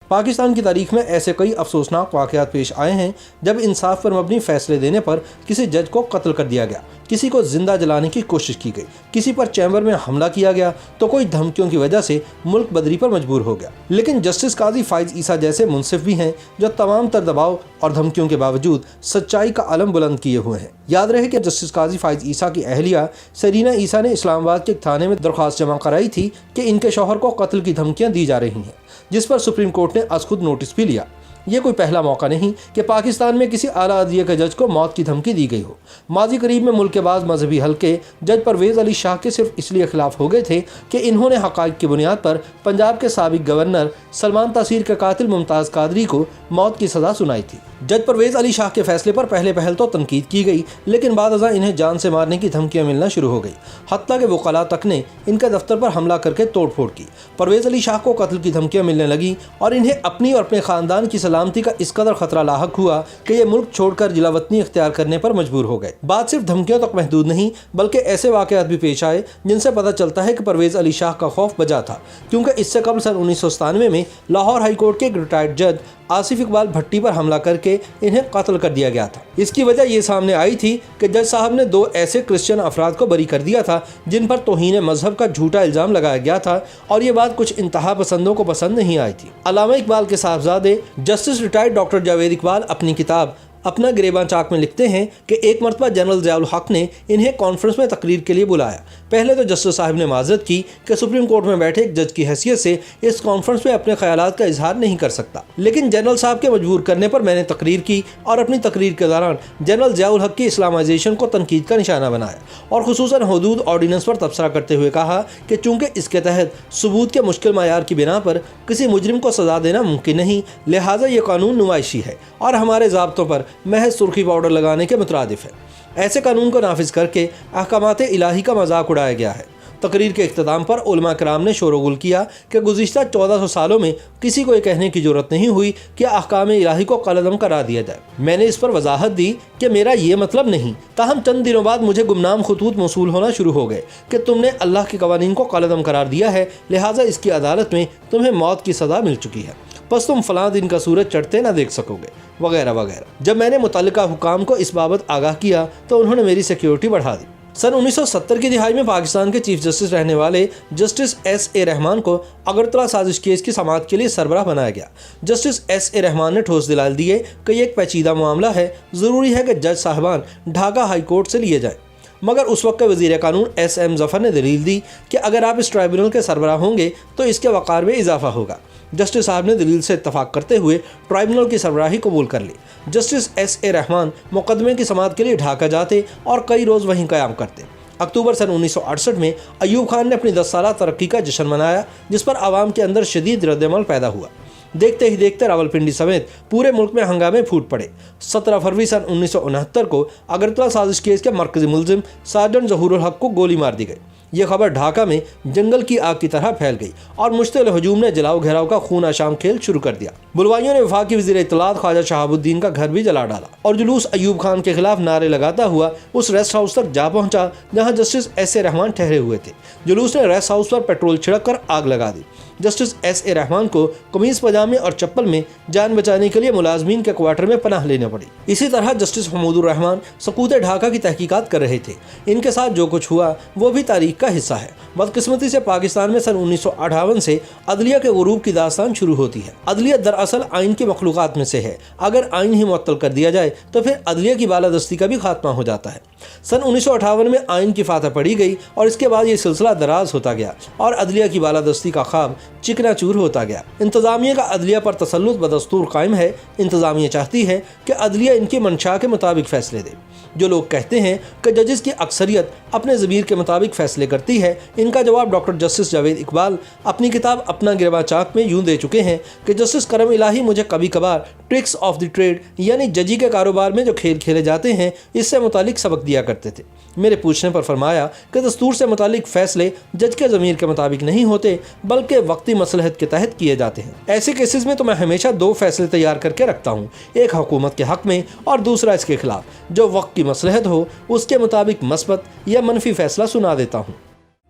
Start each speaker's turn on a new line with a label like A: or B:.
A: پاکستان کی تاریخ میں ایسے کئی افسوسناک واقعات پیش آئے ہیں جب انصاف پر مبنی فیصلے دینے پر کسی جج کو قتل کر دیا گیا، کسی کو زندہ جلانے کی کوشش کی گئی، کسی پر چیمبر میں حملہ کیا گیا تو کوئی دھمکیوں کی وجہ سے ملک بدری پر مجبور ہو گیا۔ لیکن جسٹس قاضی فائز عیسیٰ جیسے منصف بھی ہیں جو تمام تر دباؤ اور دھمکیوں کے باوجود سچائی کا علم بلند کیے ہوئے ہیں۔ یاد رہے کہ جسٹس قاضی فائز عیسیٰ کی اہلیہ سرینا عیسیٰ نے اسلام آباد کے ایک تھانے میں درخواست جمع کرائی تھی کہ ان کے شوہر کو قتل کی دھمکیاں دی جا رہی ہیں، جس پر سپریم کورٹ نے از خود نوٹس بھی لیا۔ یہ کوئی پہلا موقع نہیں کہ پاکستان میں کسی اعلیٰ عدلیہ کے جج کو موت کی دھمکی دی گئی ہو۔ ماضی قریب میں ملک کے بعض مذہبی حلقے جج پرویز علی شاہ کے صرف اس لیے خلاف ہو گئے تھے کہ انہوں نے حقائق کی بنیاد پر پنجاب کے سابق گورنر سلمان تاثیر کے قاتل ممتاز قادری کو موت کی سزا سنائی تھی۔ جج پرویز علی شاہ کے فیصلے پر پہلے پہل تو تنقید کی گئی، لیکن بعد ازاں انہیں جان سے مارنے کی دھمکیاں ملنا شروع ہو گئی، حتیٰ کہ وکلاء تک نے ان کے دفتر پر حملہ کر کے توڑ پھوڑ کی۔ پرویز علی شاہ کو قتل کی دھمکیاں ملنے لگیں اور انہیں اپنی اور اپنے خاندان کی سلامتی کا اس قدر خطرہ لاحق ہوا کہ یہ ملک چھوڑ کر جلا وطنی اختیار کرنے پر مجبور ہو گئے۔ بات صرف دھمکیوں تک محدود نہیں بلکہ ایسے واقعات بھی پیش آئے جن سے پتہ چلتا ہے کہ پرویز علی شاہ کا خوف بجا تھا، کیونکہ اس سے قبل سن 1997 میں لاہور ہائی کورٹ کے ایک ریٹائرڈ جج آصف اقبال بھٹی پر حملہ کر کے انہیں قتل کر دیا گیا تھا۔ اس کی وجہ یہ سامنے آئی تھی کہ جج صاحب نے 2 ایسے کرسچن افراد کو بری کر دیا تھا جن پر توہین مذہب کا جھوٹا الزام لگایا گیا تھا، اور یہ بات کچھ انتہا پسندوں کو پسند نہیں آئی تھی۔ علامہ اقبال کے صاحبزادے justice retired doctor Javed Iqbal اپنی کتاب اپنا گریباں چاک میں لکھتے ہیں کہ ایک مرتبہ جنرل ضیاء الحق نے انہیں کانفرنس میں تقریر کے لیے بلایا۔ پہلے تو جسٹس صاحب نے معذرت کی کہ سپریم کورٹ میں بیٹھے ایک جج کی حیثیت سے اس کانفرنس میں اپنے خیالات کا اظہار نہیں کر سکتا، لیکن جنرل صاحب کے مجبور کرنے پر میں نے تقریر کی اور اپنی تقریر کے دوران جنرل ضیاء الحق کی اسلامائزیشن کو تنقید کا نشانہ بنایا، اور خصوصاً حدود آرڈیننس پر تبصرہ کرتے ہوئے کہا کہ چونکہ اس کے تحت ثبوت کے مشکل معیار کی بنا پر کسی مجرم کو سزا دینا ممکن نہیں، لہٰذا یہ قانون نمائشی ہے اور ہمارے ضابطوں پر محض سرخی پاؤڈر لگانے کے مترادف ہے۔ ایسے قانون کو نافذ کر کے احکامات الہی کا مذاق اڑایا گیا ہے۔ تقریر کے اختتام پر علماء کرام نے شور و غل کیا کہ گزشتہ 1400 سالوں میں کسی کو یہ کہنے کی جرت نہیں ہوئی کہ احکام الہی کو قلعدم کرا دیا جائے۔ میں نے اس پر وضاحت دی کہ میرا یہ مطلب نہیں، تاہم چند دنوں بعد مجھے گمنام خطوط موصول ہونا شروع ہو گئے کہ تم نے اللہ کے قوانین کو قلعدم قرار دیا ہے، لہٰذا اس کی عدالت میں تمہیں موت کی سزا مل چکی ہے، بس تم فلاں دن کا سورج چڑھتے نہ دیکھ سکو گے، وغیرہ وغیرہ۔ جب میں نے متعلقہ حکام کو اس بابت آگاہ کیا تو انہوں نے میری سیکیورٹی بڑھا دی۔ سن 1970 کی دہائی میں پاکستان کے چیف جسٹس رہنے والے جسٹس ایس اے رحمان کو اگرتلہ سازش کیس کی سماعت کے لیے سربراہ بنایا گیا۔ جسٹس ایس اے رحمان نے ٹھوس دلائل دیے کہ یہ ایک پیچیدہ معاملہ ہے، ضروری ہے کہ جج صاحبان ڈھاکہ ہائی کورٹ سے لیے جائیں، مگر اس وقت کے وزیر قانون ایس ایم ظفر نے دلیل دی کہ اگر آپ اس ٹرائبیونل کے سربراہ ہوں گے تو اس کے وقار میں اضافہ ہوگا۔ جسٹس صاحب نے دلیل سے اتفاق کرتے ہوئے ٹرائبیونل کی سربراہی قبول کر لی۔ جسٹس ایس اے رحمان مقدمے کی سماعت کے لیے ڈھاکہ جاتے اور کئی روز وہیں قیام کرتے۔ اکتوبر سن 1968 میں ایوب خان نے اپنی 10 سالہ ترقی کا جشن منایا، جس پر عوام کے اندر شدید رد عمل پیدا ہوا۔ دیکھتے ہی دیکھتے راولپنڈی سمیت پورے ملک میں ہنگامے پھوٹ پڑے۔ 17 فروری سن 1969 کو اگرتلہ سازش کیس کے مرکزی ملزم سارجنٹ ظہور الحق کو گولی مار دی گئی۔ یہ خبر ڈھاکہ میں جنگل کی آگ کی طرح پھیل گئی اور مشتعل ہجوم نے جلاؤ گھیراؤ کا خون آشام کھیل شروع کر دیا۔ بلوائیوں نے وفاقی وزیر اطلاعات خواجہ شہاب الدین کا گھر بھی جلا ڈالا اور جلوس ایوب خان کے خلاف نعرے لگاتا ہوا اس ریسٹ ہاؤس تک جا پہنچا جہاں جسٹس ایس اے رحمان ٹھہرے ہوئے تھے۔ جلوس نے ریسٹ ہاؤس پر پیٹرول چھڑک کر آگ لگا دی۔ جسٹس ایس اے رحمان کو قمیص پاجامے اور چپل میں جان بچانے کے لیے ملازمین کے کوارٹر میں پناہ لینا پڑی۔ اسی طرح جسٹس حمود الرحمان سقوط ڈھاکہ کی تحقیقات کر رہے تھے۔ ان کے ساتھ جو کچھ ہوا وہ بھی تاریخ کا حصہ ہے۔ بدقسمتی سے پاکستان میں سن 1958 سے عدلیہ کے غروب کی داستان شروع ہوتی ہے۔ عدلیہ دراصل آئین کی مخلوقات میں سے ہے، اگر آئین ہی معطل کر دیا جائے تو پھر عدلیہ کی بالادستی کا بھی خاتمہ ہو جاتا ہے۔ سن 1958 میں آئین کی فاتح پڑھی گئی اور اس کے بعد یہ سلسلہ دراز ہوتا گیا اور عدلیہ کی بالادستی کا خواب چکنا چور ہوتا گیا۔ انتظامیہ کا عدلیہ پر تسلط بدستور قائم ہے۔ انتظامیہ چاہتی ہے کہ عدلیہ ان کی منشا کے مطابق فیصلے دے۔ جو لوگ کہتے ہیں کہ ججز کی اکثریت اپنے ضمیر کے مطابق فیصلے کرتی ہے، ان کا جواب ڈاکٹر جسٹس جاوید اقبال اپنی کتاب اپنا گریباں چاک میں یوں دے چکے ہیں کہ جسٹس کرم الہی مجھے کبھی کبھار ٹرکس آف دی ٹریڈ یعنی ججی کے کاروبار میں جو کھیل کھیلے جاتے ہیں اس سے متعلق سبق دیا کرتے تھے۔ میرے پوچھنے پر فرمایا کہ دستور سے متعلق فیصلے جج کے ضمیر کے مطابق نہیں ہوتے بلکہ وقتی مصلحت کے تحت کیے جاتے ہیں۔ ایسے کیسز میں تو میں ہمیشہ 2 فیصلے تیار کر کے رکھتا ہوں، ایک حکومت کے حق میں اور دوسرا اس کے خلاف۔ جو وقت کی مصلحت ہو اس کے مطابق مثبت یا منفی فیصلہ سنا دیتا ہوں۔